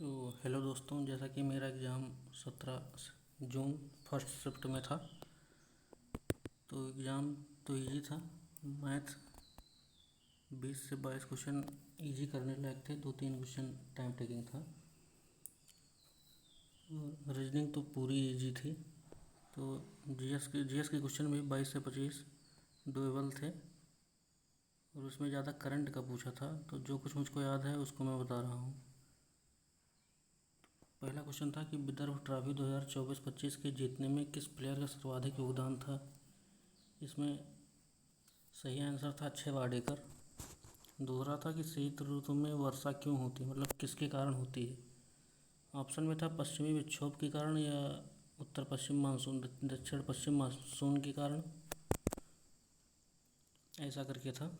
तो हेलो दोस्तों, जैसा कि मेरा एग्ज़ाम 17 जून फर्स्ट शिफ्ट में था। तो एग्ज़ाम तो इजी था। मैथ 20 से 22 क्वेश्चन इजी करने लायक थे, 2-3 क्वेश्चन टाइम टेकिंग था। रीजनिंग तो पूरी इजी थी। तो जीएस के क्वेश्चन भी 22 से 25 डुएबल थे, और उसमें ज़्यादा करंट का पूछा था। तो जो कुछ मुझको याद है उसको मैं बता रहा हूँ। पहला क्वेश्चन था कि विदर्भ ट्रॉफी 2024-25 के जीतने में किस प्लेयर का सर्वाधिक योगदान था। इसमें सही आंसर था अक्षय वाडेकर। दूसरा था कि शीत ऋतु में वर्षा क्यों होती है, मतलब किसके कारण होती है। ऑप्शन में था पश्चिमी विक्षोभ के कारण, या उत्तर पश्चिम मानसून, दक्षिण पश्चिम मानसून के कारण, ऐसा करके था।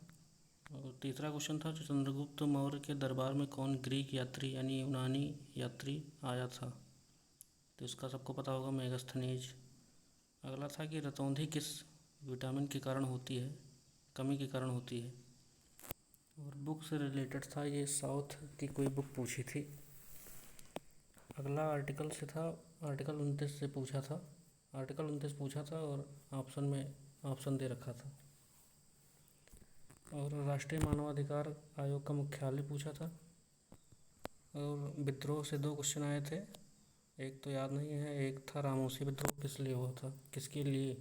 और तीसरा क्वेश्चन था कि चंद्रगुप्त मौर्य के दरबार में कौन ग्रीक यात्री यानी यूनानी यात्री आया था। तो इसका सबको पता होगा, मेगास्थनीज। अगला था कि रतौंधी किस विटामिन के कारण होती है, कमी के कारण होती है। और बुक से रिलेटेड था, ये साउथ की कोई बुक पूछी थी। अगला आर्टिकल से था, आर्टिकल 29 से पूछा था। आर्टिकल 29 पूछा था और ऑप्शन में ऑप्शन दे रखा था। और राष्ट्रीय मानवाधिकार आयोग का मुख्यालय पूछा था। और विद्रोह से 2 क्वेश्चन आए थे। एक तो याद नहीं है, एक था रामोसी विद्रोह किस लिए हुआ था, किसके लिए,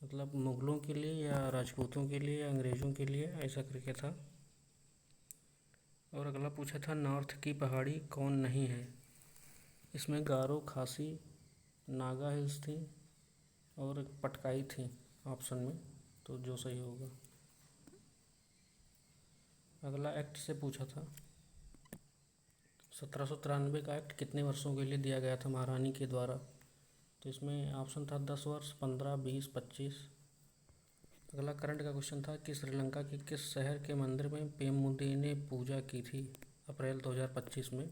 मतलब मुगलों के लिए या राजपूतों के लिए या अंग्रेज़ों के लिए, ऐसा करके था। और अगला पूछा था नॉर्थ की पहाड़ी कौन नहीं है। इसमें गारो, खासी, नागा हिल्स थी और पटकाई थी ऑप्शन में, तो जो सही होगा। अगला एक्ट से पूछा था, 1793 का एक्ट कितने वर्षों के लिए दिया गया था महारानी के द्वारा। तो इसमें ऑप्शन था 10 वर्ष, 15, 20, 25। अगला करंट का क्वेश्चन था कि श्रीलंका के किस शहर के मंदिर में पेमुदी ने पूजा की थी अप्रैल 2025 में।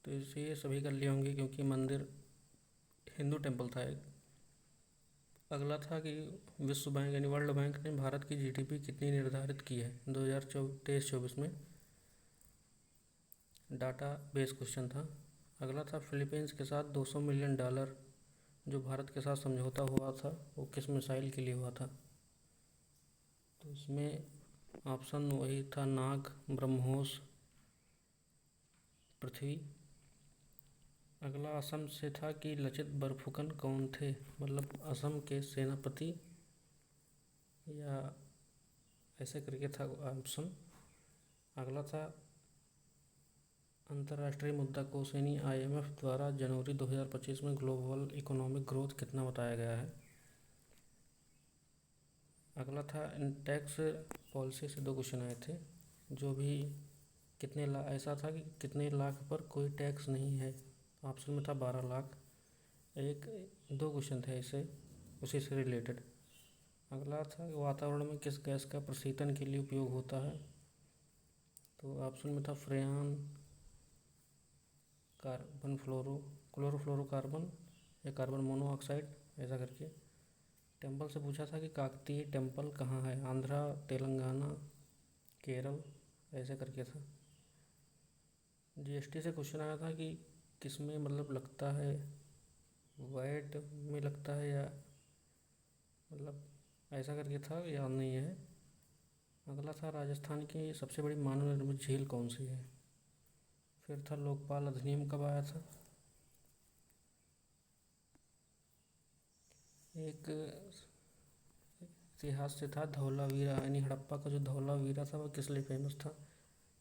तो इसे सभी कर लिए होंगे क्योंकि मंदिर हिंदू टेम्पल था एक। अगला था कि विश्व बैंक यानी वर्ल्ड बैंक ने भारत की जीडीपी कितनी निर्धारित की है 2023-24 में। डाटा बेस क्वेश्चन था। अगला था फिलीपींस के साथ $200 मिलियन जो भारत के साथ समझौता हुआ था वो किस मिसाइल के लिए हुआ था। तो इसमें ऑप्शन वही था, नाग, ब्रह्मोस, पृथ्वी। अगला असम से था कि लचित बरफुकन कौन थे, मतलब असम के सेनापति या ऐसे करके था ऑप्शन। अगला था अंतर्राष्ट्रीय मुद्रा कोष यानी IMF द्वारा जनवरी 2025 में ग्लोबल इकोनॉमिक ग्रोथ कितना बताया गया है। अगला था टैक्स पॉलिसी से 2 क्वेश्चन आए थे, जो भी कितने लाख, ऐसा था कि कितने लाख पर कोई टैक्स नहीं है। ऑप्शन में था 12 लाख। 2 क्वेश्चन थे ऐसे उसी से रिलेटेड। अगला था वातावरण में किस गैस का प्रशीतन के लिए उपयोग होता है। तो ऑप्शन में था फ्रेन, कार्बन क्लोरोफ्लोरोकार्बन या कार्बन मोनोऑक्साइड, ऐसा करके। टेम्पल से पूछा था कि काकतीय टेम्पल कहाँ है, आंध्रा, तेलंगाना, केरल, ऐसे करके था। जीएसटी से क्वेश्चन आया था कि किस में मतलब लगता है, वैट में लगता है या मतलब ऐसा करके था, याद नहीं है। अगला था राजस्थान की सबसे बड़ी मानव निर्मित झील कौन सी है। फिर था लोकपाल अधिनियम कब आया था। एक इतिहास से था धौलावीरा यानी हड़प्पा का जो धौलावीरा था वो किस लिए फेमस था,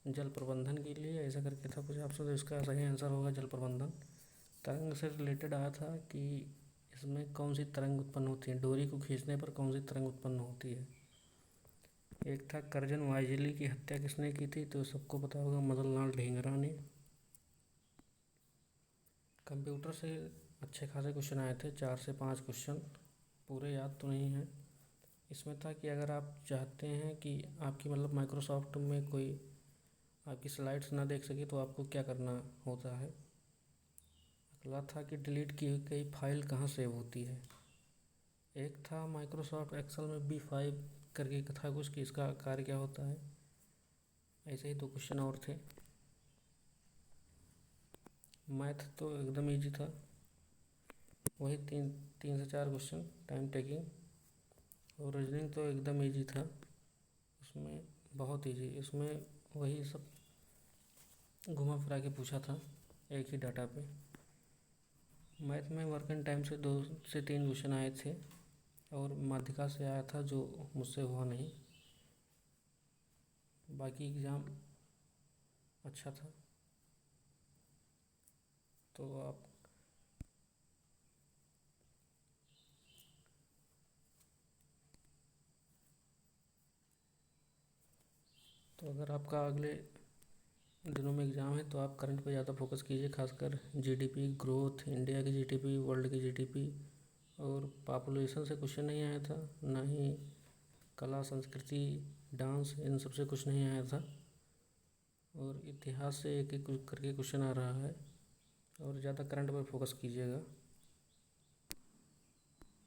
जल प्रबंधन के लिए, ऐसा करके था कुछ ऑप्शन। तो इसका सही आंसर होगा जल प्रबंधन। तरंग से रिलेटेड आया था कि इसमें कौन सी तरंग उत्पन्न होती है, डोरी को खींचने पर कौन सी तरंग उत्पन्न होती है। एक था करजन वाइजली की हत्या किसने की थी, तो सबको पता होगा मदन लाल ढींगरा ने। कंप्यूटर से अच्छे खासे क्वेश्चन आए थे, 4 से 5 क्वेश्चन, पूरे याद तो नहीं है। इसमें था कि अगर आप चाहते हैं कि आपकी मतलब माइक्रोसॉफ्ट में कोई आपकी स्लाइड्स ना देख सके तो आपको क्या करना होता है। अगला था कि डिलीट की गई फाइल कहाँ सेव होती है। एक था माइक्रोसॉफ्ट एक्सेल में B5 करके था कुछ, कि इसका कार्य क्या होता है। ऐसे ही 2 क्वेश्चन और थे। मैथ तो एकदम इजी था, वही तीन तीन से चार क्वेश्चन टाइम टेकिंग। और रीजनिंग तो एकदम इजी था, उसमें बहुत इजी, उसमें वही सब घुमा फिरा के पूछा था एक ही डाटा पे। मैथ में वर्क एंड टाइम से 2 से 3 क्वेश्चन आए थे और माध्यिका से आया था जो मुझसे हुआ नहीं। बाकी एग्ज़ाम अच्छा था। तो आप तो अगर आपका अगले दिनों में एग्ज़ाम है तो आप करंट पे ज़्यादा फोकस कीजिए, खासकर जीडीपी ग्रोथ, इंडिया की जीडीपी, वर्ल्ड की जीडीपी। और पॉपुलेशन से क्वेश्चन नहीं आया था, ना ही कला संस्कृति डांस, इन सब से कुछ नहीं आया था। और इतिहास से एक एक करके क्वेश्चन आ रहा है। और ज़्यादा करंट पर फोकस कीजिएगा।